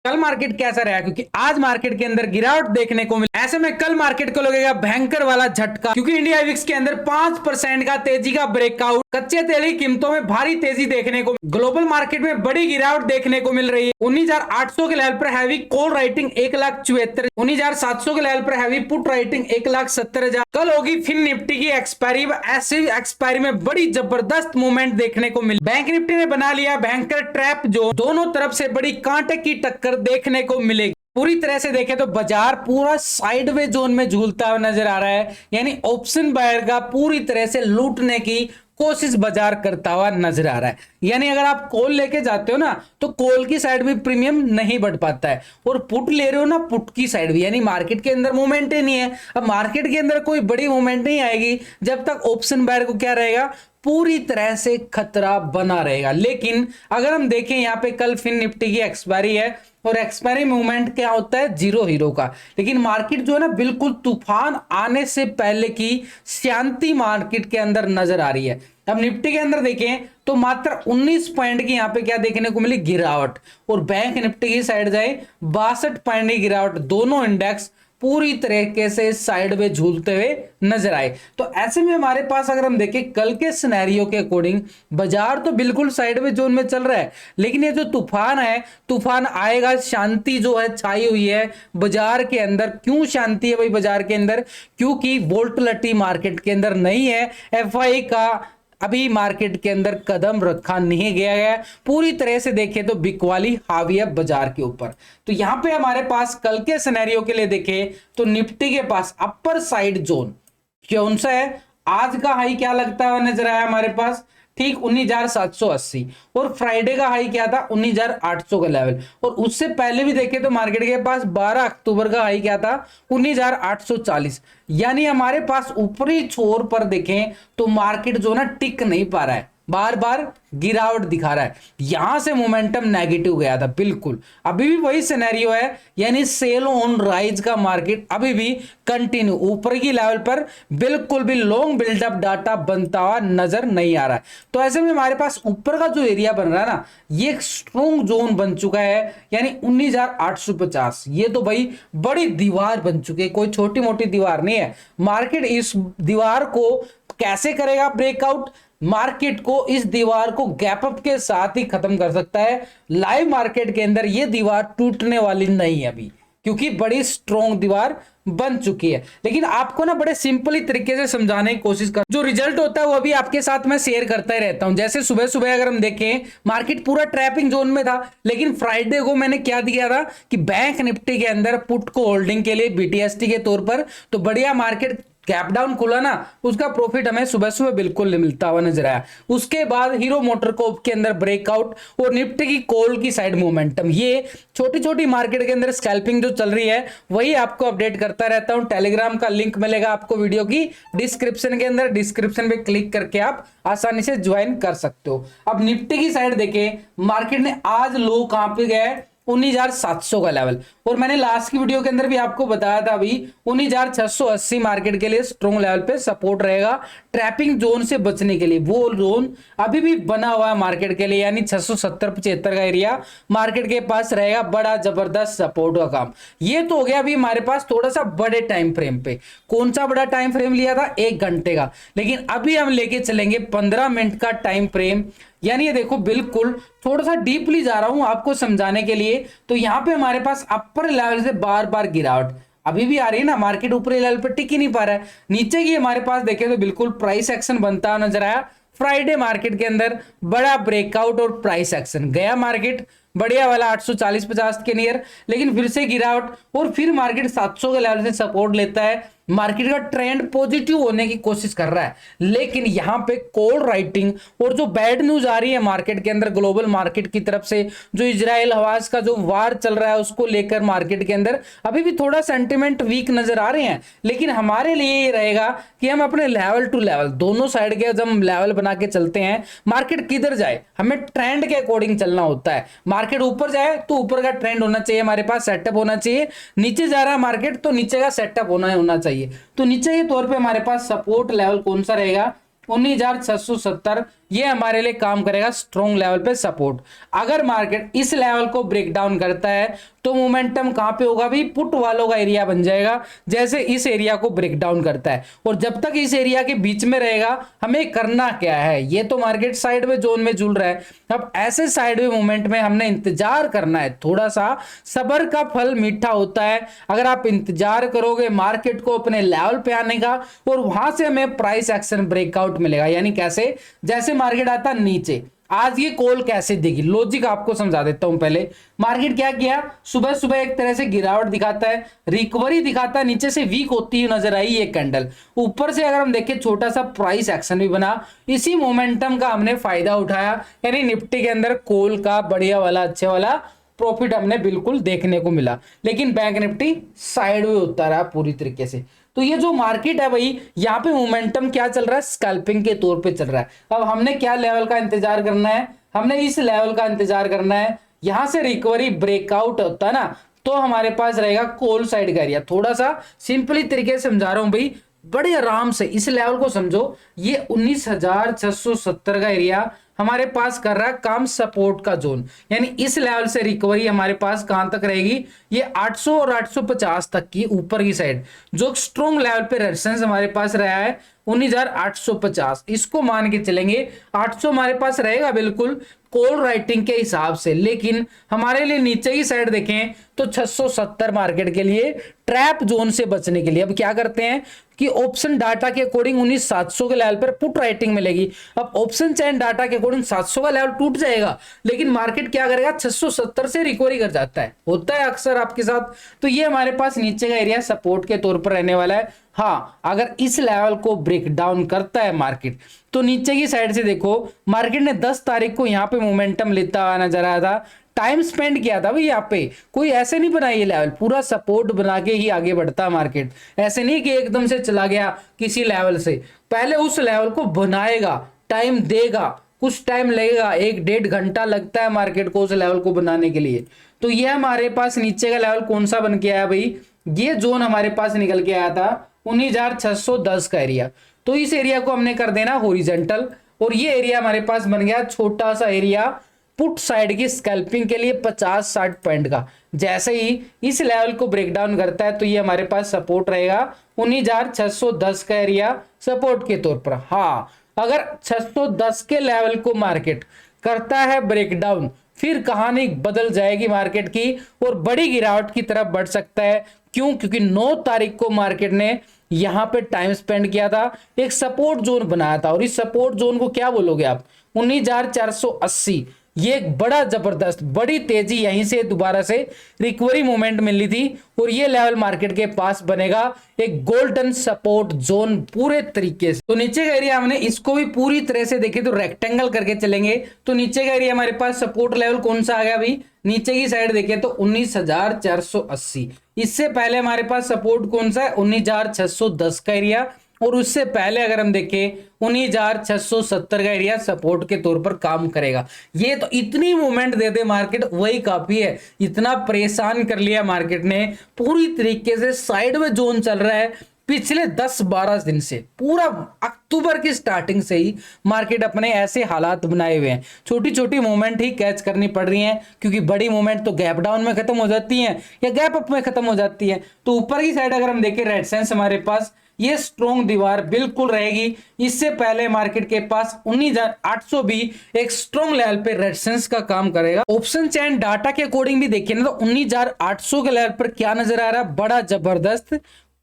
कल मार्केट कैसा रहा, क्योंकि आज मार्केट के अंदर गिरावट देखने को मिली। ऐसे में कल मार्केट को लगेगा भयंकर वाला झटका, क्योंकि इंडिया विक्स के अंदर 5% का तेजी का ब्रेकआउट, कच्चे तेल की कीमतों में भारी तेजी देखने को, ग्लोबल मार्केट में बड़ी गिरावट देखने को मिल रही है। 19,800 के लेवल पर हैवी कॉल राइटिंग 1,74,000, 19,700 के लेवल पर हैवी पुट राइटिंग 1,70,000। कल होगी फिर निफ्टी की एक्सपायरी, ऐसी एक्सपायरी में बड़ी जबरदस्त मूवमेंट देखने को मिली। बैंक निफ्टी ने बना लिया भयंकर ट्रैप, जो दोनों तरफ से बड़ी कांटे की टक्कर देखने को मिलेगी। पूरी तरह से देखें तो बाजार पूरा साइडवे जोन में झूलता हुआ नजर आ रहा है, यानी ऑप्शन बायर का पूरी तरह से लूटने की कोशिश बाजार करता हुआ नजर आ रहा है। यानी अगर आप कॉल लेके जाते हो ना, तो कॉल की साइड भी प्रीमियम नहीं बढ़ पाता है, और पुट ले रहे हो ना, पुट की साइड भी, यानी मार्केट के अंदर मूवमेंट ही नहीं है। अब मार्केट के अंदर कोई बड़ी मूवमेंट नहीं आएगी जब तक ऑप्शन बायर को क्या रहेगा, पूरी तरह से खतरा बना रहेगा। लेकिन अगर हम देखें यहाँ पे कल फिन निफ्टी की एक्सपायरी है, और एक्सपायरी मूवमेंट क्या होता है, जीरो हीरो का। लेकिन मार्केट जो है ना, बिल्कुल तूफान आने से पहले की शांति मार्केट के अंदर नजर आ रही है। अब निफ्टी के अंदर देखें तो मात्र 19 पॉइंट की यहाँ पे क्या देखने को मिली, गिरावट, और बैंक निफ्टी की साइड जाए 62 पॉइंट की गिरावट। दोनों इंडेक्स पूरी तरीके से साइड में झूलते हुए नजर आए। तो ऐसे में हमारे पास अगर हम देखें कल के सिनेरियो के अकॉर्डिंग, बाजार तो बिल्कुल साइड में जोन में चल रहा है, लेकिन ये जो तूफान है, तूफान आएगा, शांति जो है छाई हुई है बाजार के अंदर। क्यों शांति है भाई बाजार के अंदर, क्योंकि वोलेटिलिटी मार्केट के अंदर नहीं है। एफआई का अभी मार्केट के अंदर कदम रखा नहीं गया है। पूरी तरह से देखें तो बिकवाली हावी है बाजार के ऊपर। तो यहां पे हमारे पास कल के सिनेरियो के लिए देखें तो निफ्टी के पास अपर साइड जोन कौन सा है, आज का हाई क्या लगता है नजर आया हमारे पास, ठीक 19,780, और फ्राइडे का हाई क्या था, 19,800 का लेवल। और उससे पहले भी देखें तो मार्केट के पास 12 अक्टूबर का हाई क्या था, 19,840। यानी हमारे पास ऊपरी छोर पर देखें तो मार्केट जो ना टिक नहीं पा रहा है, बार बार गिरावट दिखा रहा है। यहां से मोमेंटम नेगेटिव गया था बिल्कुल, अभी भी वही सिनेरियो है, यानी सेल ऑन राइज का मार्केट अभी भी कंटिन्यू ऊपर की लेवल पर बिल्कुल भी लॉन्ग बिल्डअप डाटा बनता हुआ नजर नहीं आ रहा है। तो ऐसे में हमारे पास ऊपर का जो एरिया बन रहा है ना, ये एक स्ट्रॉन्ग जोन बन चुका है, यानी 19,850। ये तो भाई बड़ी दीवार बन चुकी है, कोई छोटी मोटी दीवार नहीं है। मार्केट इस दीवार को कैसे करेगा ब्रेकआउट, मार्केट को इस दीवार को गैप अप के साथ ही खत्म कर सकता है। लाइव मार्केट के अंदर ये दीवार टूटने वाली नहीं है अभी, क्योंकि बड़ी स्ट्रॉन्ग दीवार बन चुकी है। लेकिन आपको ना बड़े सिंपली तरीके से समझाने की कोशिश कर, जो रिजल्ट होता है वो भी आपके साथ मैं शेयर करता ही रहता हूं। जैसे सुबह सुबह अगर हम देखें, मार्केट पूरा ट्रैपिंग जोन में था, लेकिन फ्राइडे को मैंने क्या दिया था कि बैंक निफ्टी के अंदर पुट को होल्डिंग के लिए बीटीएसटी के तौर पर, तो बढ़िया मार्केट गैप डाउन खुला ना, उसका प्रॉफिट हमें सुबह सुबह बिल्कुल मिलता हुआ नजर आया। उसके बाद हीरो मोटर कोप के अंदर ब्रेकआउट, और निफ्टी की कॉल की साइड मोमेंटम। ये छोटी छोटी मार्केट के अंदर स्कैल्पिंग जो चल रही है वही आपको अपडेट करता रहता हूं। टेलीग्राम का लिंक मिलेगा आपको वीडियो की डिस्क्रिप्शन के अंदर, डिस्क्रिप्शन पे क्लिक करके आप आसानी से ज्वाइन कर सकते हो। अब निफ्टी की साइड देखें, मार्केट ने आज लो कहां पे गया है, 19,700 का लेवल, और मैंने लास्ट की वीडियो के अंदर भी आपको बताया था अभी 19,680 मार्केट के लिए स्ट्रॉन्ग लेवल पे सपोर्ट रहेगा ट्रैपिंग जोन से बचने के लिए। वो जोन अभी भी बना हुआ है मार्केट के लिए, यानी 670-75 का एरिया मार्केट के पास रहेगा, बड़ा जबरदस्त सपोर्ट का काम। ये तो हो गया अभी हमारे पास थोड़ा सा बड़े टाइम फ्रेम पे। कौन सा बड़ा टाइम फ्रेम लिया था, 1 घंटे का, लेकिन अभी हम लेके चलेंगे 15 मिनट का टाइम फ्रेम। यानी ये देखो, बिल्कुल थोड़ा सा डीपली जा रहा हूं आपको समझाने के लिए। तो यहां पे हमारे पास अपर लेवल से बार बार गिरावट अभी भी आ रही है ना, मार्केट ऊपरी लेवल पे टिक ही नहीं पा रहा है। नीचे की हमारे पास देखें तो बिल्कुल प्राइस एक्शन बनता हुआ नजर आया। फ्राइडे मार्केट के अंदर बड़ा ब्रेकआउट और प्राइस एक्शन गया, मार्केट बढ़िया वाला 840-50 के नियर, लेकिन फिर से गिरावट, और फिर मार्केट 700 के लेवल से सपोर्ट लेता है। मार्केट का ट्रेंड पॉजिटिव होने की कोशिश कर रहा है, लेकिन यहां पे कॉल राइटिंग और जो बैड न्यूज आ रही है मार्केट के अंदर ग्लोबल मार्केट की तरफ से, जो इजराइल हवास का जो वार चल रहा है उसको लेकर मार्केट के अंदर अभी भी थोड़ा सेंटिमेंट वीक नजर आ रहे हैं। लेकिन हमारे लिए ये रहेगा कि हम अपने लेवल टू लेवल दोनों साइड के जब हम लेवल बना के चलते हैं, मार्केट किधर जाए हमें ट्रेंड के अकॉर्डिंग चलना होता है। मार्केट ऊपर जाए तो ऊपर का ट्रेंड होना चाहिए, हमारे पास सेटअप होना चाहिए। नीचे जा रहा है मार्केट तो नीचे का सेटअप होना चाहिए। तो नीचे के तौर पे हमारे पास सपोर्ट लेवल कौन सा रहेगा, 19,670 ये हमारे लिए काम करेगा स्ट्रॉन्ग लेवल पे सपोर्ट। अगर मार्केट इस लेवल को ब्रेक डाउन करता है तो मोमेंटम कहां पे होगा भाई, पुट वालों का एरिया बन जाएगा, जैसे इस एरिया को ब्रेक डाउन करता है। और जब तक इस एरिया के बीच में रहेगा हमें करना क्या है, ये तो मार्केट साइडवे जोन में झूल रहा है। अब ऐसे साइडवे मूवमेंट में हमने इंतजार करना है, थोड़ा सा सब्र का फल मीठा होता है। अगर आप इंतजार करोगे मार्केट को अपने लेवल पे आने का और वहां से हमें प्राइस एक्शन ब्रेकआउट मिलेगा, यानी कैसे, जैसे मार्केट आता नीचे, आज ये कॉल कैसे देगी, लॉजिक आपको समझा देता हूं। पहले मार्केट क्या किया, सुबह सुबह एक तरह से गिरावट दिखाता है, रिकवरी दिखाता है, नीचे से वीक होती हुई नजर आई ये कैंडल, ऊपर से अगर हम देखें छोटा सा प्राइस एक्शन भी बना, इसी मोमेंटम का हमने फायदा उठाया, यानी निफ्टी के अंदर कॉल का बढ़िया वाला अच्छे वाला प्रॉफिट हमने बिल्कुल देखने को मिला। लेकिन बैंक निफ्टी साइडवे होता रहा पूरी तरीके से। तो ये जो मार्केट है भाई, यहाँ पे मोमेंटम क्या चल रहा है, स्कैल्पिंग के तौर पे चल रहा है। अब हमने क्या लेवल का इंतजार करना है, हमने इस लेवल का इंतजार करना है। यहां से रिकवरी ब्रेकआउट होता है ना, तो हमारे पास रहेगा कॉल साइड का एरिया। थोड़ा सा सिंपली तरीके से समझा रहा हूं भाई, बड़े आराम से इस लेवल को समझो। ये 19,670 का एरिया हमारे पास कर रहा है काम सपोर्ट का जोन, यानी इस लेवल से रिकवरी हमारे पास कहां तक रहेगी, ये 800 और 850 तक की ऊपर की साइड, जो स्ट्रॉन्ग लेवल पे रेजिस्टेंस हमारे पास रहा है 19,850, इसको मान के चलेंगे। 800 हमारे पास रहेगा बिल्कुल कॉल राइटिंग के हिसाब से, लेकिन हमारे लिए नीचे की साइड देखें तो 670 मार्केट के लिए ट्रैप जोन से बचने के लिए अब क्या करते हैं कि ऑप्शन डाटा के अकॉर्डिंग 19,700 के लेवल पर पुट राइटिंग मिलेगी। अब ऑप्शन चैन डाटा के अकॉर्डिंग 700 का लेवल टूट जाएगा, लेकिन मार्केट क्या करेगा, 670 से रिकवरी कर जाता है, होता है अक्सर आपके साथ। तो ये हमारे पास नीचे का एरिया सपोर्ट के तौर पर रहने वाला है। हाँ, अगर इस लेवल को ब्रेक डाउन करता है मार्केट, तो नीचे की साइड से देखो मार्केट ने 10 तारीख को यहाँ पे मोमेंटम लेता हुआ नजर आया था, टाइम स्पेंड किया था भाई यहाँ पे, कोई ऐसे नहीं बना, ये लेवल पूरा सपोर्ट बना के ही आगे बढ़ता मार्केट, ऐसे नहीं कि एकदम से चला गया किसी लेवल से, पहले उस लेवल को बनाएगा, टाइम देगा, कुछ टाइम लगेगा, 1-1.5 घंटा लगता है मार्केट को उस लेवल को बनाने के लिए। तो ये हमारे पास नीचे का लेवल कौन सा बन के आया भाई, ये जोन हमारे पास निकल के आया था 19,610 का एरिया। तो इस एरिया को हमने कर देना हॉरिजॉन्टल, और ये एरिया हमारे पास बन गया छोटा सा एरिया पुट साइड की स्कैल्पिंग के लिए 50-60 पॉइंट का। जैसे ही इस लेवल को ब्रेक डाउन करता है तो ये हमारे पास सपोर्ट रहेगा 19,610 का एरिया सपोर्ट के तौर पर। हाँ, अगर 610 के लेवल को मार्केट करता है ब्रेक डाउन, फिर कहानी बदल जाएगी मार्केट की और बड़ी गिरावट की तरफ बढ़ सकता है। क्यों? क्योंकि 9 तारीख को मार्केट ने यहां पे टाइम स्पेंड किया था, एक सपोर्ट जोन बनाया था, और इस सपोर्ट जोन को क्या बोलोगे आप, 19,480। ये एक बड़ा जबरदस्त बड़ी तेजी यहीं से दोबारा से रिकवरी मूवमेंट मिली थी, और ये लेवल मार्केट के पास बनेगा एक गोल्डन सपोर्ट जोन पूरे तरीके से। तो नीचे का एरिया हमने इसको भी पूरी तरह से देखे तो रेक्टेंगल करके चलेंगे, तो नीचे का एरिया हमारे पास सपोर्ट लेवल कौन सा आ गया भाई, नीचे की साइड देखें तो 19,480। इससे पहले हमारे पास सपोर्ट कौन सा है, 19,610 का एरिया, और उससे पहले अगर हम देखें 19,670 का एरिया सपोर्ट के तौर पर काम करेगा। ये तो इतनी मूवमेंट दे दे मार्केट वही काफी है, इतना परेशान कर लिया मार्केट ने, पूरी तरीके से साइड में जोन चल रहा है पिछले 10-12 दिन से, पूरा अक्टूबर की स्टार्टिंग से ही मार्केट अपने ऐसे हालात बनाए हुए हैं। छोटी छोटी मूवमेंट ही कैच करनी पड़ रही हैं, क्योंकि बड़ी मूवमेंट तो गैप डाउन में खत्म हो जाती हैं या गैप अप में खत्म हो जाती है। तो ऊपर की साइड अगर हम देखें रेजिस्टेंस हमारे पास ये स्ट्रॉन्ग दीवार बिल्कुल रहेगी। इससे पहले मार्केट के पास 19,800 भी एक स्ट्रॉन्ग लेवल पे रेजिस्टेंस का काम करेगा। ऑप्शन चैन डाटा के अकॉर्डिंग भी देखिए ना, तो 19,800 के लेवल पर क्या नजर आ रहा है, बड़ा जबरदस्त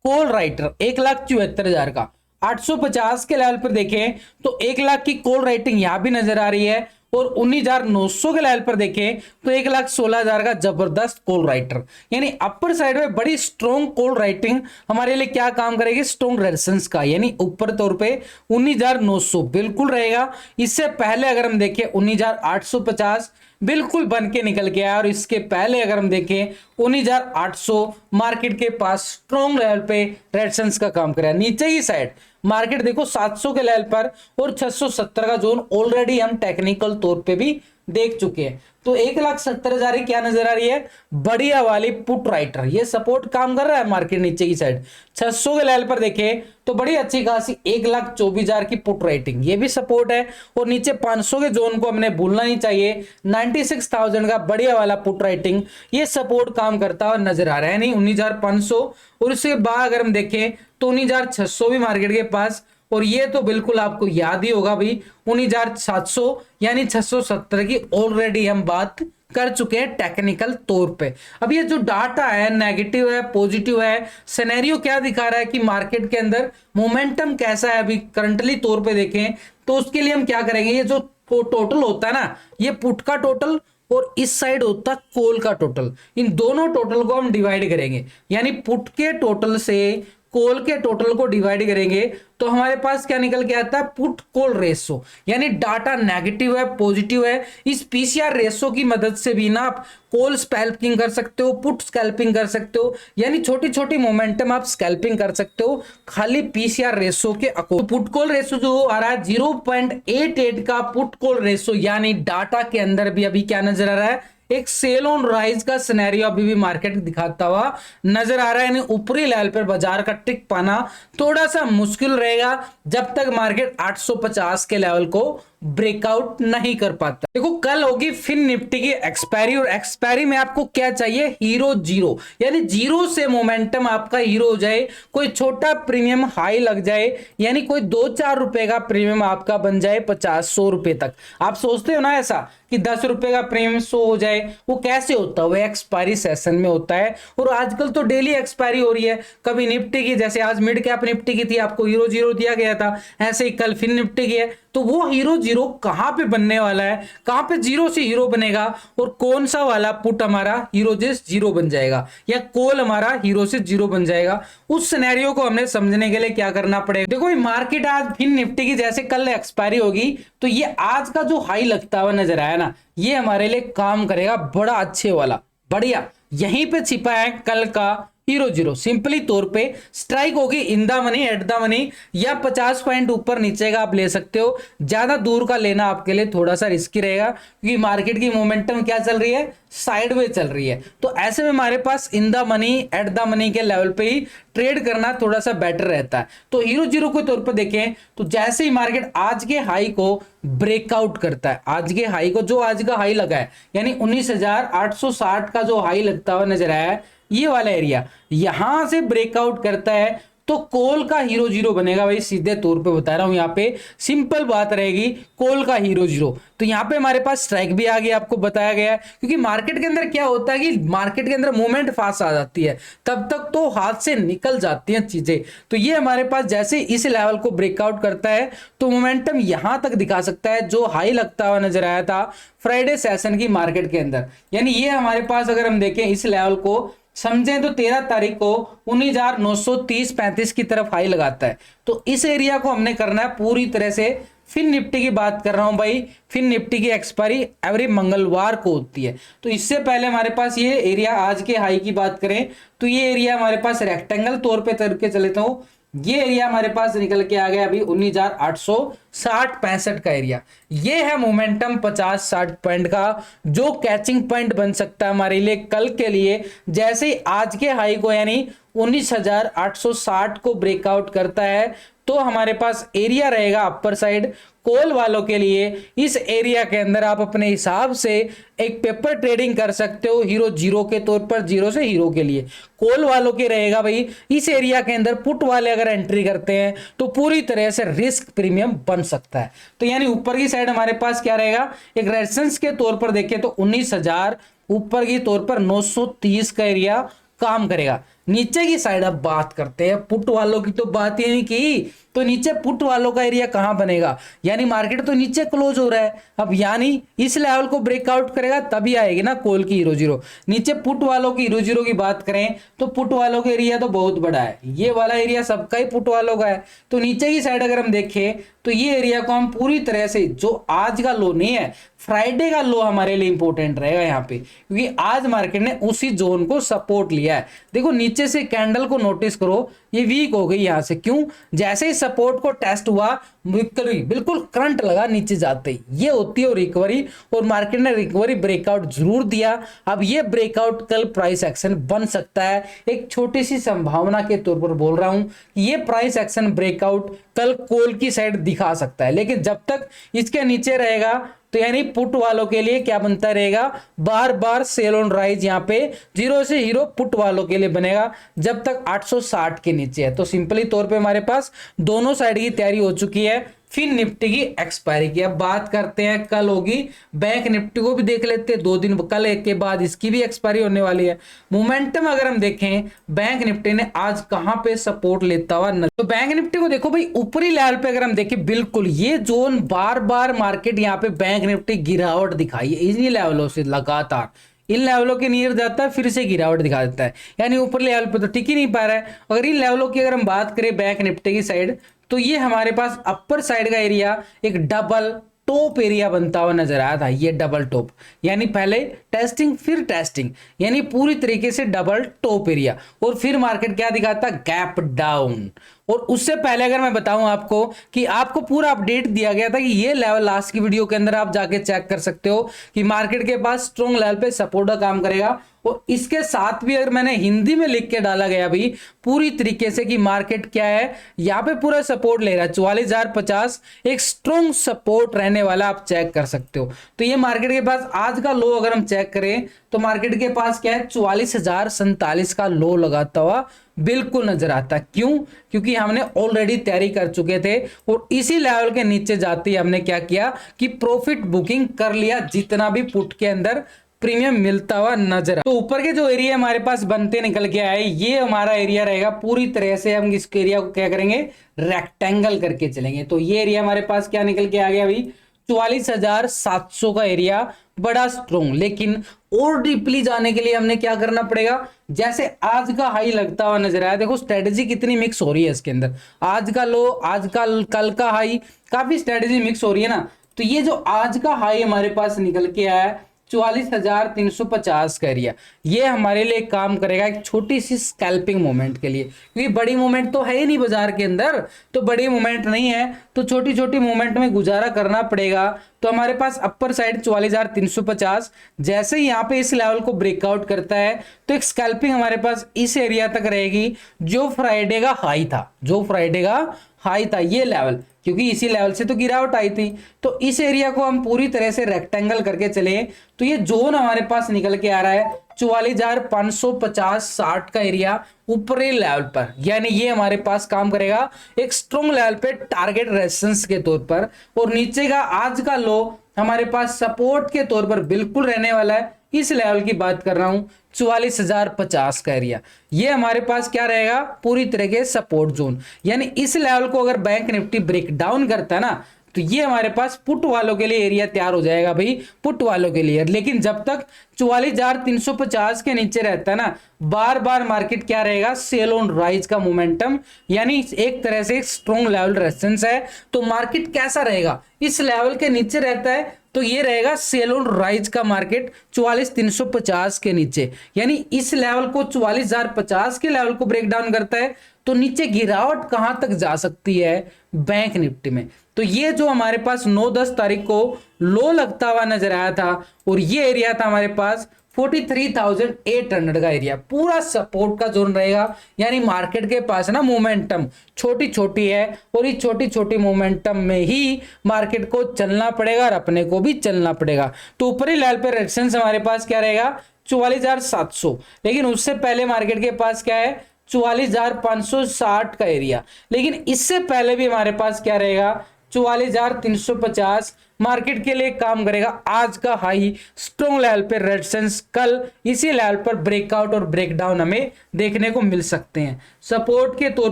कॉल राइटर 1,74,000 का। 850 के लेवल पर देखें तो 1 लाख की कॉल राइटिंग यहां भी नजर आ रही है, और 19,900 के लेवल पर देखें तो 1,16,000 का जबरदस्त कॉल राइटर, यानी अपर साइड में बड़ी स्ट्रॉन्ग कॉल राइटिंग हमारे लिए क्या काम करेगी, स्ट्रॉन्ग रेजिस्टेंस का, यानी ऊपर तौर पे 19,900 बिल्कुल रहेगा। इससे पहले अगर हम देखें 19,850 बिल्कुल बन के निकल के आया, और इसके पहले अगर हम देखें 19,800 मार्केट के पास स्ट्रॉन्ग लेवल पे रेजिस्टेंस का काम करेगा। नीचे की साइड मार्केट देखो 700 के लेवल पर और 670 का जोन ऑलरेडी हम टेक्निकल तौर पे भी देख चुके हैं। तो 1,70,000 क्या नजर आ रही है, बढ़िया वाली पुट राइटर, ये सपोर्ट काम कर रहा है मार्केट नीचे की साइड। 600 के लेवल पर देखें तो बड़ी अच्छी खासी 1,24,000 की पुट राइटिंग, ये भी सपोर्ट है। और नीचे 500 के जोन को हमने भूलना नहीं चाहिए, 96,000 का बढ़िया वाला पुट राइटिंग, ये सपोर्ट काम करता हुआ नजर आ रहा है, नहीं 19,500। और उसके बाद अगर हम देखें तो 19,600 भी मार्केट के पास, और ये तो बिल्कुल आपको याद ही होगा भाई 19,700 यानी 670 की ऑलरेडी हम बात कर चुके हैं टेक्निकल तौर पे। अब ये जो डाटा है नेगेटिव है पॉजिटिव है, सिनेरियो क्या दिखा रहा है कि मार्केट के अंदर मोमेंटम कैसा है अभी करंटली तौर पे देखें तो उसके लिए हम क्या करेंगे, ये जो टोटल होता है ना, ये पुट का टोटल और इस साइड होता है कॉल का टोटल, इन दोनों टोटल को हम डिवाइड करेंगे, यानी पुट के टोटल से कॉल के टोटल को डिवाइड करेंगे तो हमारे पास क्या निकल के आता है, पुट कॉल रेशो। यानी डाटा नेगेटिव है पॉजिटिव है, इस पीसीआर रेशो की मदद से भी ना आप कॉल स्कैल्पिंग कर सकते हो, पुट स्कैल्पिंग कर सकते हो, यानी छोटी छोटी मोमेंटम आप स्कैल्पिंग कर सकते हो खाली पीसीआर रेशो के अकॉर्डिंग। पुट कॉल रेशो जो आ रहा है 0.88 का पुट कॉल रेशो, यानी डाटा के अंदर भी अभी क्या नजर आ रहा है, एक सेल ऑन राइज का सिनेरियो अभी भी मार्केट दिखाता हुआ नजर आ रहा है। यानी ऊपरी लेवल पर बाजार का टिक पाना थोड़ा सा मुश्किल रहेगा जब तक मार्केट 850 के लेवल को ब्रेकआउट नहीं कर पाता। देखो कल होगी फिन निफ्टी की एक्सपायरी, और एक्सपायरी में आपको क्या चाहिए, हीरो जीरो, यानी जीरो से मोमेंटम आपका हीरो हो जाए, कोई छोटा प्रीमियम हाई लग जाए, यानी कोई 2-4 रुपए का प्रीमियम आपका बन जाए 50-100 रुपए तक। आप सोचते हो ना ऐसा कि 10 रुपए का प्रीमियम 100 हो जाए, वो कैसे होता है, वो एक्सपायरी सेशन में होता है। और आजकल तो डेली एक्सपायरी हो रही है, कभी निफ्टी की, जैसे आज मिड कैप निफ्टी की थी आपको हीरो जीरो दिया गया था, ऐसे ही कल फिन निफ्टी की है। तो वो हीरो जीरो कहां पे बनने वाला है, कहां पे जीरो से हीरो बनेगा, और कौन सा वाला पुट हमारा हीरो से जीरो बन जाएगा या कॉल हमारा हीरो से जीरो बन जाएगा, उस सिनेरियो को हमने समझने के लिए क्या करना पड़ेगा। देखो मार्केट आज फिन निफ्टी की जैसे कल एक्सपायरी होगी तो ये आज का जो हाई लगता हुआ नजर आया ना, ये हमारे लिए काम करेगा बड़ा अच्छे वाला, बढ़िया। यहीं पे छिपा है कल का हीरो जीरो, सिंपली तौर पे स्ट्राइक होगी इन the money at the money, या 50 पॉइंट ऊपर नीचे का आप ले सकते हो, ज्यादा दूर का लेना आपके लिए थोड़ा सा रिस्की रहेगा क्योंकि मार्केट की मोमेंटम क्या चल रही है, साइडवे चल रही है। तो ऐसे में हमारे पास in the money at the money के लेवल पे ही ट्रेड करना थोड़ा सा बेटर रहता है। तो हीरो जीरो के तौर पर देखें तो जैसे ही मार्केट आज के हाई को ब्रेकआउट करता है, आज के हाई को, जो आज का हाई लगा है यानी 19,860 का जो हाई लगता हुआ नजर आया है, ये वाला एरिया यहां से ब्रेकआउट करता है तो कॉल का हीरो जीरो बनेगा भाई, सीधे तौर पे बता रहा हूं, यहाँ पे सिंपल बात रहेगी, कॉल का हीरो जीरो। तो यहाँ पे हमारे पास स्ट्राइक भी आ गया, आपको बताया गया, क्योंकि मार्केट के अंदर क्या होता है कि मार्केट के अंदर मूवमेंट फास्ट आ जाती है, तब तक तो हाथ से निकल जाती हैं चीजें। तो ये हमारे पास जैसे इस लेवल को ब्रेकआउट करता है तो मोमेंटम यहां तक दिखा सकता है जो हाई लगता हुआ नजर आया था फ्राइडे सेशन की मार्केट के अंदर। यानी ये हमारे पास अगर हम देखें इस लेवल को समझें तो 13 तारीख को 19,930-35 की तरफ हाई लगाता है। तो इस एरिया को हमने करना है पूरी तरह से। फिन निफ्टी की बात कर रहा हूं भाई, फिन निफ्टी की एक्सपायरी एवरी मंगलवार को होती है, तो इससे पहले हमारे पास ये एरिया, आज के हाई की बात करें तो ये एरिया हमारे पास रेक्टेंगल तौर पे करके चलेता हूं, ये एरिया हमारे पास निकल के आ गया अभी 19,860-65 का एरिया। ये है मोमेंटम 50-60 पॉइंट का जो कैचिंग पॉइंट बन सकता है हमारे लिए कल के लिए। जैसे ही आज के हाई को यानी 19,860 को ब्रेकआउट करता है तो हमारे पास एरिया रहेगा अपर साइड कॉल वालों के लिए। इस एरिया के अंदर आप अपने हिसाब से एक पेपर ट्रेडिंग कर सकते हो हीरो जीरो के तौर पर, जीरो से हीरो के लिए। कॉल वालों के रहेगा भाई इस एरिया के अंदर, पुट वाले अगर एंट्री करते हैं तो पूरी तरह से रिस्क प्रीमियम बन सकता है। तो यानी ऊपर की साइड हमारे पास क्या रहेगा, एक रेजिस्टेंस के तौर पर देखें तो 19,000, ऊपर की तौर पर 930 का एरिया काम करेगा। नीचे की साइड अब बात करते हैं, पुट वालों की तो बात ही नहीं की, तो नीचे पुट वालों का एरिया कहां बनेगा, यानी मार्केट तो नीचे क्लोज हो रहा है अब, यानी इस लेवल को ब्रेकआउट करेगा तभी आएगी ना कॉल की हीरो जीरो। नीचे पुट वालों की हीरो जीरो की बात करें तो पुट वालों का एरिया तो बहुत बड़ा है, ये वाला एरिया सबका ही पुट वालों का है। तो नीचे की साइड अगर हम देखें तो ये एरिया को हम पूरी तरह से, जो आज का लो नहीं है, फ्राइडे का लो हमारे लिए इंपॉर्टेंट रहेगा यहाँ पे, क्योंकि आज मार्केट ने उसी जोन को सपोर्ट लिया है। देखो नीचे नीचे से कैंडल को नोटिस करो, ये वीक हो गई यहाँ से। क्यों? जैसे ही सपोर्ट को टेस्ट हुआ बिल्कुल करंट लगा नीचे जाते ही, ये होती है रिकवरी, और मार्केट ने रिकवरी ब्रेकआउट जरूर दिया। अब ये ब्रेकआउट कल प्राइस एक्शन बन सकता है, एक छोटी सी संभावना के तौर पर बोल रहा हूं कि ये प्राइस एक्शन ब्रेकआउट कल कॉल की साइड दिखा सकता है। लेकिन जब तक इसके नीचे रहेगा तो यानी पुट वालों के लिए क्या बनता रहेगा, बार बार सेल ऑन राइज यहाँ पे 0 से हीरो पुट वालों के लिए बनेगा जब तक 860 के नीचे है। तो सिंपली तौर पे हमारे पास दोनों साइड की तैयारी हो चुकी है। फिर निफ्टी की एक्सपायरी की अब बात करते हैं, कल होगी। बैंक निफ्टी को भी देख लेते हैं, 2 दिन कल एक के बाद इसकी भी एक्सपायरी होने वाली है। मोमेंटम अगर हम देखें बैंक निफ्टी ने आज कहां पे सपोर्ट लेता हुआ, तो बैंक निफ्टी को देखो भाई ऊपरी लेवल पे अगर हम देखें, बिल्कुल ये जोन बार बार मार्केट यहाँ पे बैंक निफ्टी गिरावट दिखाई है इन्हीं लेवलों से लगातार, इन लेवलों के नियर जाता है फिर से गिरावट दिखा देता है, यानी ऊपर लेवल पे तो टिक ही नहीं पा रहा है। अगर इन लेवलों की अगर हम बात करें बैंक निफ्टी की साइड, तो ये हमारे पास अपर साइड का एरिया एक डबल टॉप एरिया बनता हुआ नजर आया था। ये डबल टॉप यानी पहले टेस्टिंग फिर टेस्टिंग, यानी पूरी तरीके से डबल टॉप एरिया, और फिर मार्केट क्या दिखाता, गैप डाउन। और उससे पहले अगर मैं बताऊं आपको कि आपको पूरा अपडेट दिया गया था कि ये लेवल लास्ट की वीडियो के अंदर आप जाके चेक कर सकते हो कि मार्केट के पास स्ट्रॉन्ग लेवल पे सपोर्ट का काम करेगा। और इसके साथ भी अगर मैंने हिंदी में लिख के डाला गया भी पूरी तरीके से कि मार्केट क्या है, यहाँ पे पूरा सपोर्ट ले रहा है 44,050, एक स्ट्रॉन्ग सपोर्ट रहने वाला, आप चेक कर सकते हो। तो ये मार्केट के पास आज का लो अगर हम चेक करें तो मार्केट के पास क्या है, 44,047 का लो लगाता हुआ बिल्कुल नजर आता। क्यों? क्योंकि हमने ऑलरेडी तैयारी कर चुके थे और इसी लेवल के नीचे जाते ही हमने क्या किया कि प्रॉफिट बुकिंग कर लिया, जितना भी पुट के अंदर प्रीमियम मिलता हुआ नजर। तो ऊपर के जो एरिया हमारे पास बनते निकल के आए, ये हमारा एरिया रहेगा। पूरी तरह से हम इस एरिया को क्या करेंगे, रेक्टेंगल करके चलेंगे। तो ये एरिया हमारे पास क्या निकल के आ गया भाई, 44,700 का एरिया, बड़ा स्ट्रॉन्ग। लेकिन और डीपली जाने के लिए हमने क्या करना पड़ेगा, जैसे आज का हाई लगता हुआ नजर आया, देखो स्ट्रेटेजी कितनी मिक्स हो रही है इसके अंदर, आज का लो, आज का कल का हाई, काफी स्ट्रेटेजी मिक्स हो रही है ना। तो ये जो आज का हाई हमारे पास निकल के आया है 44,350 का एरिया, ये हमारे लिए काम करेगा एक छोटी सी स्कैल्पिंग मोमेंट के लिए, क्योंकि बड़ी मोमेंट तो है ही नहीं बाजार के अंदर, तो बड़ी मोमेंट नहीं है, तो छोटी छोटी मोमेंट में गुजारा करना पड़ेगा। तो हमारे पास अपर साइड 44,350, जैसे ही यहाँ पे इस लेवल को ब्रेकआउट करता है तो एक स्कैल्पिंग हमारे पास इस एरिया तक रहेगी, जो फ्राइडे का हाई था, जो फ्राइडे का हाई था ये लेवल, क्योंकि इसी लेवल से तो गिरावट आई थी। तो इस एरिया को हम पूरी तरह से रेक्टेंगल करके चले तो ये जोन हमारे पास निकल के आ रहा है 44,550-60 का एरिया ऊपरी लेवल पर, यानी ये हमारे पास काम करेगा एक स्ट्रॉन्ग लेवल पे टारगेट रेजिस्टेंस के तौर पर। और नीचे का आज का लो हमारे पास सपोर्ट के तौर पर बिल्कुल रहने वाला है, इस लेवल की बात कर रहा हूं 44,050 का एरिया, ये हमारे पास क्या रहेगा, पूरी तरह के सपोर्ट जोन। यानी इस लेवल को अगर बैंक निफ्टी ब्रेक डाउन करता है ना, तो ये हमारे पास पुट वालों के लिए एरिया तैयार हो जाएगा भाई, पुट वालों के लिए। लेकिन जब तक 44,350 के नीचे रहता है ना, बार बार मार्केट क्या रहेगा, सेल ऑन राइज का मोमेंटम, यानी एक तरह से स्ट्रॉन्ग लेवल रेजिस्टेंस है। तो मार्केट कैसा रहेगा, इस लेवल के नीचे रहता है तो ये रहेगा सेल ऑन राइज का मार्केट 44,350 के नीचे, यानी इस लेवल को 44,050 के लेवल को ब्रेक डाउन करता है तो नीचे गिरावट कहां तक जा सकती है बैंक निफ्टी में। तो ये जो हमारे पास 9-10 तारीख को लो लगता हुआ नजर आया था, और ये एरिया था हमारे पास 43,800 का एरिया, पूरा सपोर्ट का जोन रहेगा। यानी मार्केट के पास ना मोमेंटम छोटी छोटी है, और इस छोटी छोटी मोमेंटम में ही मार्केट को चलना पड़ेगा और अपने को भी चलना पड़ेगा। तो ऊपरी लेवल पे रेजिस्टेंस हमारे पास क्या रहेगा, 44,700, लेकिन उससे पहले मार्केट के पास क्या है, 44,560 का एरिया। लेकिन इससे पहले भी हमारे पास क्या रहेगा, 44,350 मार्केट के लिए काम करेगा। आज का हाई स्ट्रॉन्ग लेवल पे रेजिस्टेंस, कल इसी लेवल पर ब्रेकआउट और ब्रेकडाउन हमें देखने को मिल सकते हैं। सपोर्ट के तौर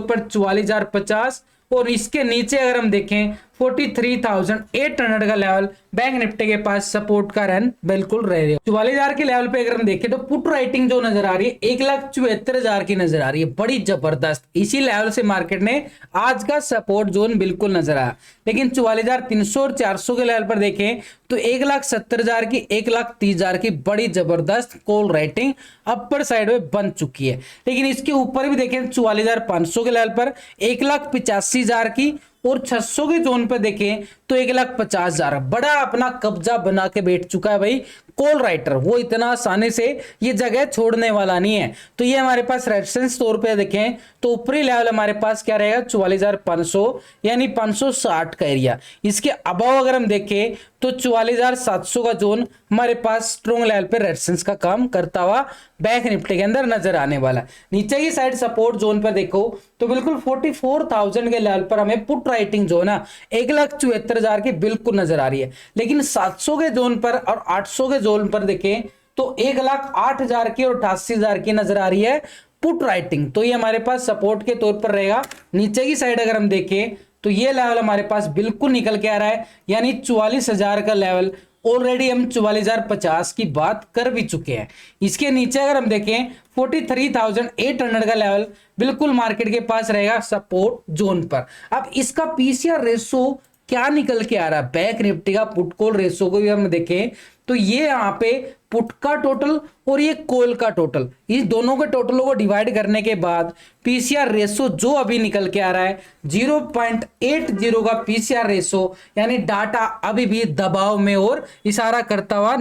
पर 44,050, और इसके नीचे अगर हम देखें 43,800 का लेवल बैंक निफ्टी के पास सपोर्ट का रन बिल्कुल रह रही है। 44,000 के लेवल पे अगर हम देखें तो पुट राइटिंग जो नजर आ रही है 1,74,000 की नजर आ रही है, बड़ी जबरदस्त। इसी लेवल से मार्केट ने आज का सपोर्ट जोन बिल्कुल नजर आया। लेकिन 44,300 और 400 के लेवल पर देखें तो 1,70,000 की 1,30,000 की बड़ी जबरदस्त कॉल राइटिंग अपर साइड में बन चुकी है। लेकिन इसके ऊपर भी देखें 44,500 के लेवल पर 1,85,000 की और 600 के जोन पर देखें तो 1,50,000 बड़ा अपना कब्जा बना के बैठ चुका है भाई कॉल राइटर। वो इतना आसानी से ये जगह छोड़ने वाला नहीं है। तो ये हमारे पास रेजिस्टेंस तौर पे देखें तो ऊपरी लेवल हमारे पास क्या रहेगा 44,500 यानी 560 का एरिया। इसके अबाव अगर हम देखें तो 44,700 का जोन हमारे पास स्ट्रॉन्ग लेवल पे रेजिस्टेंस का काम करता हुआ बैंक निफ्टी के अंदर नजर आने वाला। नीचे की साइड सपोर्ट जोन पर देखो तो बिल्कुल 44,000 के लेवल पर हमें पुट राइटिंग जो है ना 1,74,000 की बिल्कुल नजर आ रही है। लेकिन 700 के जोन पर और 800 के जोन पर देखें तो 1,08,000 की और 88,000 की नजर आ रही है पुट राइटिंग। तो ये हमारे पास सपोर्ट के तौर पर रहेगा। नीचे की साइड अगर हम देखें तो ये लेवल हमारे पास बिल्कुल निकल के आ रहा है, यानी 44,000 का लेवल ऑलरेडी हम 44,050 की बात कर भी चुके हैं। इसके नीचे अगर हम देखें 43,800 का लेवल बिल्कुल मार्केट के पास रहेगा सपोर्ट जोन पर। अब इसका पीसीआर रेशो क्या निकल के आ रहा है बैंक निफ्टी का पुट कॉल रेशो को भी हम देखें तो ये यहाँ पे पुट का टोटल और ये कॉल का टोटल, इस दोनों के टोटलों को डिवाइड करने के बाद पीसीआर रेशो जो अभी निकल के आ रहा है 0.80 का पीसीआर रेशो, यानी डाटा अभी भी दबाव में और इशारा करता हुआ